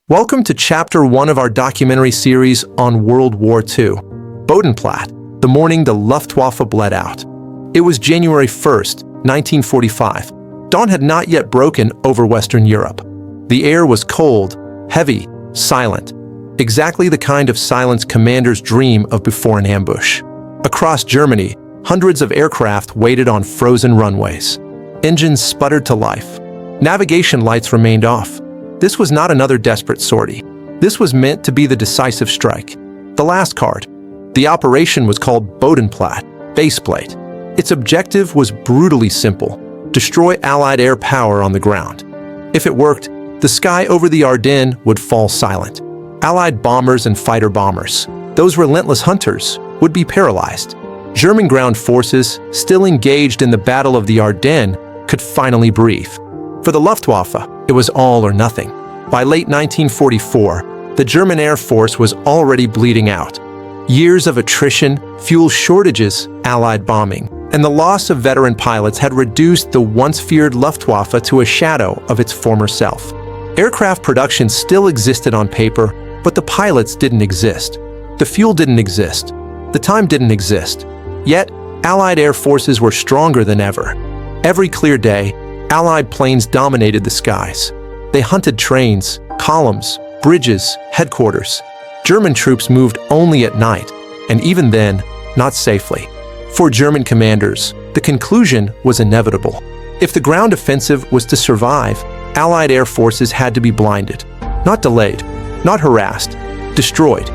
Welcome to Chapter 1 of our documentary series on World War II. Bodenplatte, the morning the Luftwaffe bled out. It was January 1st, 1945. Dawn had not yet broken over Western Europe. The air was cold, heavy, silent. Exactly the kind of silence commanders dream of before an ambush. Across Germany, hundreds of aircraft waited on frozen runways. Engines sputtered to life. Navigation lights remained off. This was not another desperate sortie. This was meant to be the decisive strike. The last card. The operation was called Bodenplatte, baseplate. Its objective was brutally simple: destroy Allied air power on the ground. If it worked, the sky over the Ardennes would fall silent. Allied bombers and fighter bombers, those relentless hunters, would be paralyzed. German ground forces, still engaged in the Battle of the Ardennes, could finally breathe. For the Luftwaffe, it was all or nothing. By late 1944, the German Air Force was already bleeding out. Years of attrition, fuel shortages, Allied bombing, and the loss of veteran pilots had reduced the once-feared Luftwaffe to a shadow of its former self. Aircraft production still existed on paper, but the pilots didn't exist. The fuel didn't exist. The time didn't exist. Yet, Allied air forces were stronger than ever. Every clear day, Allied planes dominated the skies. They hunted trains, columns, bridges, headquarters. German troops moved only at night, and even then, not safely. For German commanders, the conclusion was inevitable. If the ground offensive was to survive, Allied air forces had to be blinded. Not delayed, not harassed, destroyed.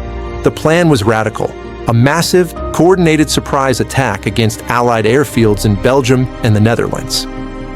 The plan was radical: a massive, coordinated surprise attack against Allied airfields in Belgium and the Netherlands.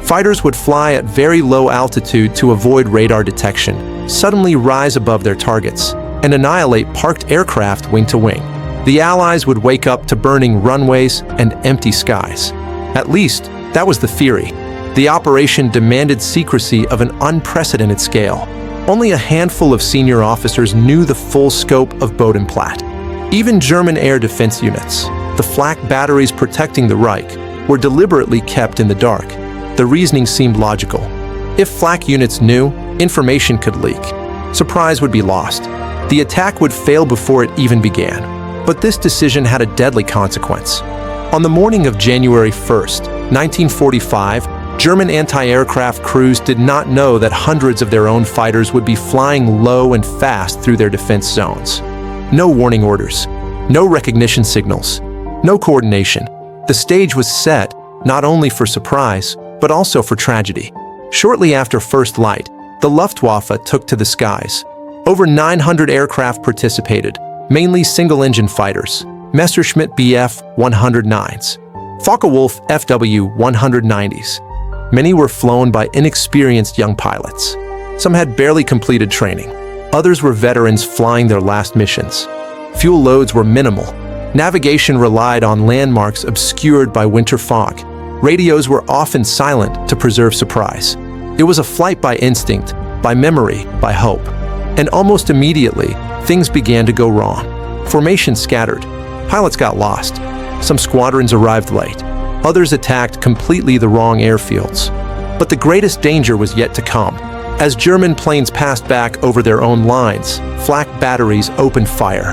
Fighters would fly at very low altitude to avoid radar detection, suddenly rise above their targets, and annihilate parked aircraft wing to wing. The Allies would wake up to burning runways and empty skies. At least, that was the theory. The operation demanded secrecy of an unprecedented scale. Only a handful of senior officers knew the full scope of Bodenplatte. Even German air defense units, the flak batteries protecting the Reich, were deliberately kept in the dark. The reasoning seemed logical. If flak units knew, information could leak. Surprise would be lost. The attack would fail before it even began. But this decision had a deadly consequence. On the morning of January 1st, 1945, German anti-aircraft crews did not know that hundreds of their own fighters would be flying low and fast through their defense zones. No warning orders, no recognition signals, no coordination. The stage was set not only for surprise, but also for tragedy. Shortly after first light, the Luftwaffe took to the skies. Over 900 aircraft participated, mainly single-engine fighters, Messerschmitt Bf 109s, Focke-Wulf FW 190s. Many were flown by inexperienced young pilots. Some had barely completed training. Others were veterans flying their last missions. Fuel loads were minimal. Navigation relied on landmarks obscured by winter fog. Radios were often silent to preserve surprise. It was a flight by instinct, by memory, by hope. And almost immediately, things began to go wrong. Formation scattered. Pilots got lost. Some squadrons arrived late. Others attacked completely the wrong airfields. But the greatest danger was yet to come. As German planes passed back over their own lines, flak batteries opened fire.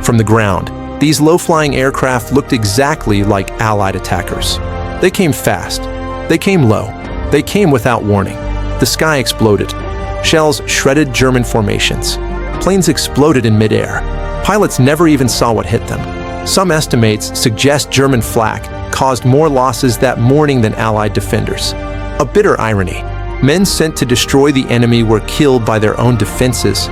From the ground, these low-flying aircraft looked exactly like Allied attackers. They came fast. They came low. They came without warning. The sky exploded. Shells shredded German formations. Planes exploded in midair. Pilots never even saw what hit them. Some estimates suggest German flak caused more losses that morning than Allied defenders. A bitter irony. Men sent to destroy the enemy were killed by their own defenses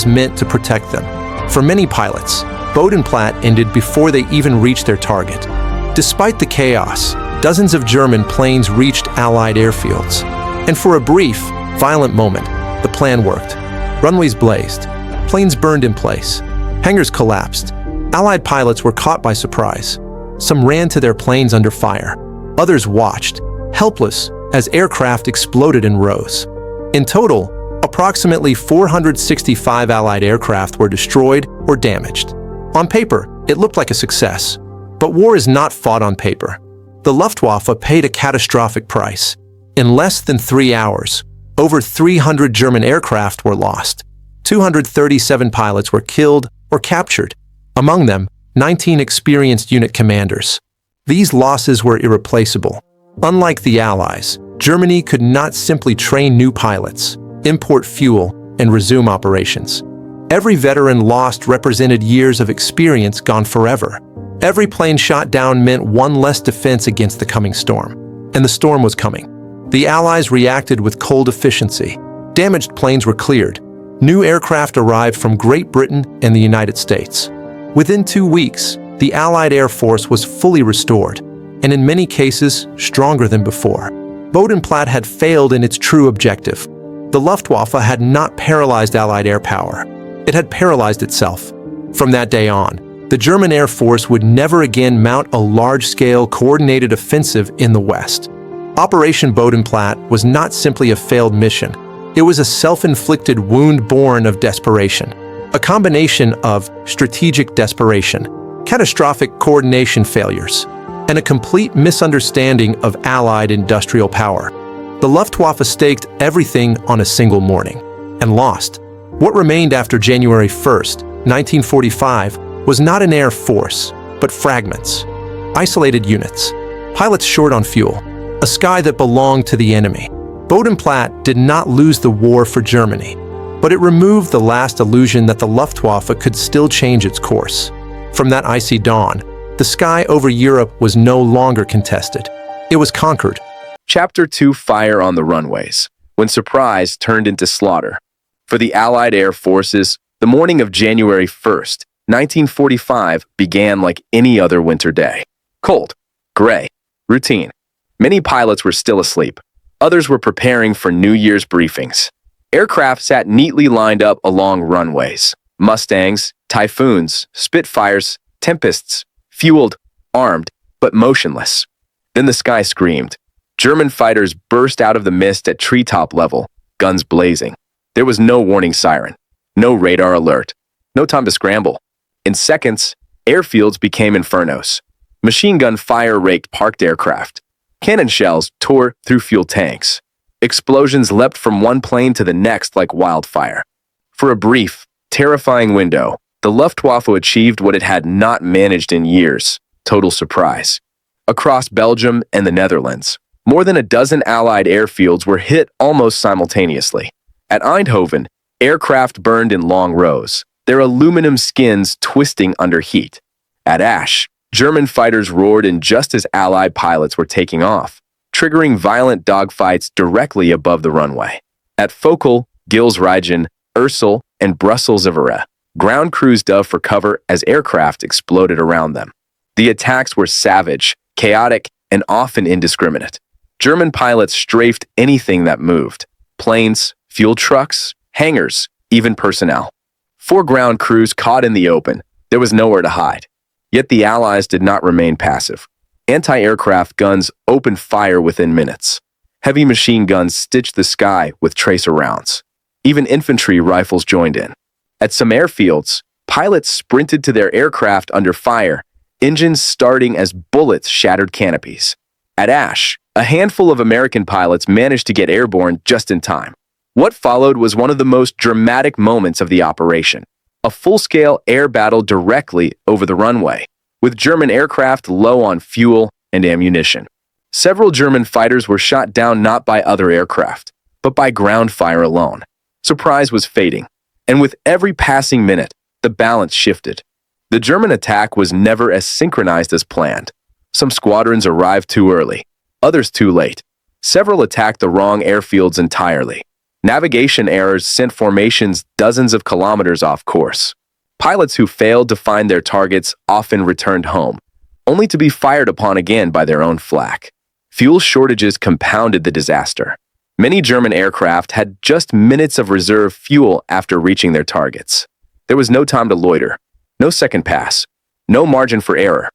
meant to protect them. For many pilots, Bodenplatte ended before they even reached their target. Despite the chaos, dozens of German planes reached Allied airfields. And for a brief, violent moment, the plan worked. Runways blazed. Planes burned in place. Hangars collapsed. Allied pilots were caught by surprise. Some ran to their planes under fire. Others watched, helpless, as aircraft exploded in rows. In total, approximately 465 Allied aircraft were destroyed or damaged. On paper, it looked like a success. But war is not fought on paper. The Luftwaffe paid a catastrophic price. In less than 3 hours, over 300 German aircraft were lost. 237 pilots were killed or captured, among them 19 experienced unit commanders. These losses were irreplaceable. Unlike the Allies, Germany could not simply train new pilots, import fuel, and resume operations. Every veteran lost represented years of experience gone forever. Every plane shot down meant one less defense against the coming storm. And the storm was coming. The Allies reacted with cold efficiency. Damaged planes were cleared. New aircraft arrived from Great Britain and the United States. Within 2 weeks, the Allied Air Force was fully restored, and in many cases, stronger than before. Bodenplatte had failed in its true objective. The Luftwaffe had not paralyzed Allied air power. It had paralyzed itself. From that day on, the German Air Force would never again mount a large-scale, coordinated offensive in the West. Operation Bodenplatte was not simply a failed mission. It was a self-inflicted wound born of desperation, a combination of strategic desperation, catastrophic coordination failures, and a complete misunderstanding of Allied industrial power. The Luftwaffe staked everything on a single morning and lost. What remained after January 1st, 1945, was not an air force, but fragments, isolated units, pilots short on fuel, a sky that belonged to the enemy. Bodenplatte did not lose the war for Germany, but it removed the last illusion that the Luftwaffe could still change its course. From that icy dawn, the sky over Europe was no longer contested. It was conquered. Chapter 2: Fire on the Runways, when surprise turned into slaughter. For the Allied Air Forces, the morning of January 1st, 1945 began like any other winter day. Cold, gray, routine. Many pilots were still asleep. Others were preparing for New Year's briefings. Aircraft sat neatly lined up along runways. Mustangs, Typhoons, Spitfires, Tempests, fueled, armed, but motionless. Then the sky screamed. German fighters burst out of the mist at treetop level, guns blazing. There was no warning siren, no radar alert, no time to scramble. In seconds, airfields became infernos. Machine gun fire raked parked aircraft. Cannon shells tore through fuel tanks. Explosions leapt from one plane to the next like wildfire. For a brief, terrifying window, the Luftwaffe achieved what it had not managed in years: total surprise. Across Belgium and the Netherlands, more than a dozen Allied airfields were hit almost simultaneously. At Eindhoven, aircraft burned in long rows, their aluminum skins twisting under heat. At Asch, German fighters roared in just as Allied pilots were taking off, triggering violent dogfights directly above the runway. At Focal, Gilsrieden, Ursel, and Brussels-Ivrea, ground crews dove for cover as aircraft exploded around them. The attacks were savage, chaotic, and often indiscriminate. German pilots strafed anything that moved: planes, fuel trucks, hangars, even personnel. For ground crews caught in the open, there was nowhere to hide. Yet the Allies did not remain passive. Anti-aircraft guns opened fire within minutes. Heavy machine guns stitched the sky with tracer rounds. Even infantry rifles joined in. At some airfields, pilots sprinted to their aircraft under fire, engines starting as bullets shattered canopies. At Asch, a handful of American pilots managed to get airborne just in time. What followed was one of the most dramatic moments of the operation: a full-scale air battle directly over the runway, with German aircraft low on fuel and ammunition. Several German fighters were shot down not by other aircraft, but by ground fire alone. Surprise was fading, and with every passing minute, the balance shifted. The German attack was never as synchronized as planned. Some squadrons arrived too early, others too late. Several attacked the wrong airfields entirely. Navigation errors sent formations dozens of kilometers off course. Pilots who failed to find their targets often returned home, only to be fired upon again by their own flak. Fuel shortages compounded the disaster. Many German aircraft had just minutes of reserve fuel after reaching their targets. There was no time to loiter, no second pass, no margin for error.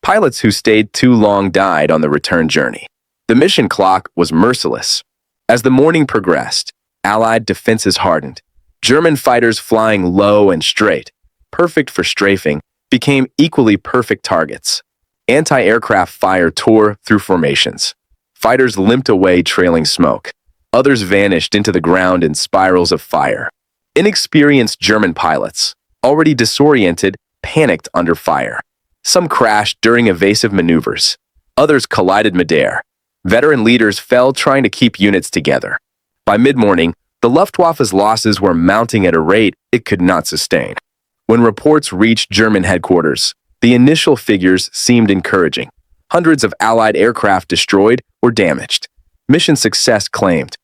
Pilots who stayed too long died on the return journey. The mission clock was merciless. As the morning progressed, Allied defenses hardened. German fighters flying low and straight, perfect for strafing, became equally perfect targets. Anti-aircraft fire tore through formations. Fighters limped away trailing smoke. Others vanished into the ground in spirals of fire. Inexperienced German pilots, already disoriented, panicked under fire. Some crashed during evasive maneuvers. Others collided midair. Veteran leaders fell trying to keep units together. By mid-morning, the Luftwaffe's losses were mounting at a rate it could not sustain. When reports reached German headquarters, the initial figures seemed encouraging. Hundreds of Allied aircraft destroyed or damaged. Mission success claimed.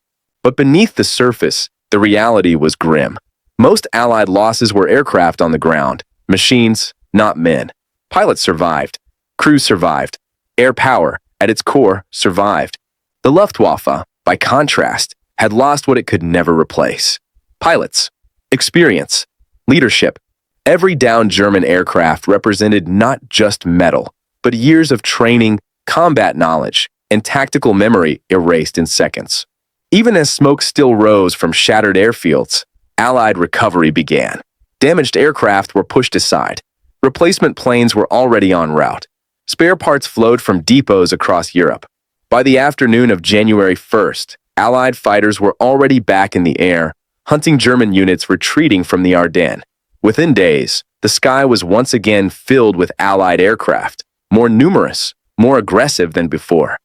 But beneath the surface, the reality was grim. Most Allied losses were aircraft on the ground, machines, not men. Pilots survived. Crews survived. Air power, at its core, survived. The Luftwaffe, by contrast, had lost what it could never replace. Pilots, experience, leadership. Every downed German aircraft represented not just metal, but years of training, combat knowledge, and tactical memory erased in seconds. Even as smoke still rose from shattered airfields, Allied recovery began. Damaged aircraft were pushed aside. Replacement planes were already en route. Spare parts flowed from depots across Europe. By the afternoon of January 1st, Allied fighters were already back in the air, hunting German units retreating from the Ardennes. Within days, the sky was once again filled with Allied aircraft, more numerous, more aggressive than before.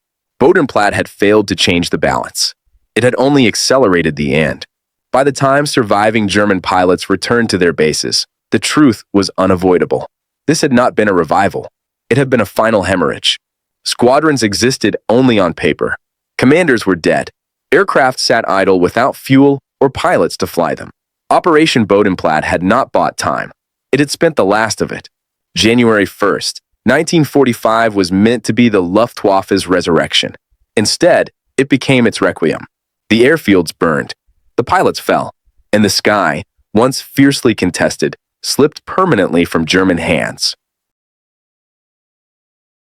Bodenplatte had failed to change the balance. It had only accelerated the end. By the time surviving German pilots returned to their bases, the truth was unavoidable. This had not been a revival. It had been a final hemorrhage. Squadrons existed only on paper. Commanders were dead. Aircraft sat idle without fuel or pilots to fly them. Operation Bodenplatte had not bought time. It had spent the last of it. January 1st, 1945 was meant to be the Luftwaffe's resurrection. Instead, it became its requiem. The airfields burned. The pilots fell. And the sky, once fiercely contested, slipped permanently from German hands.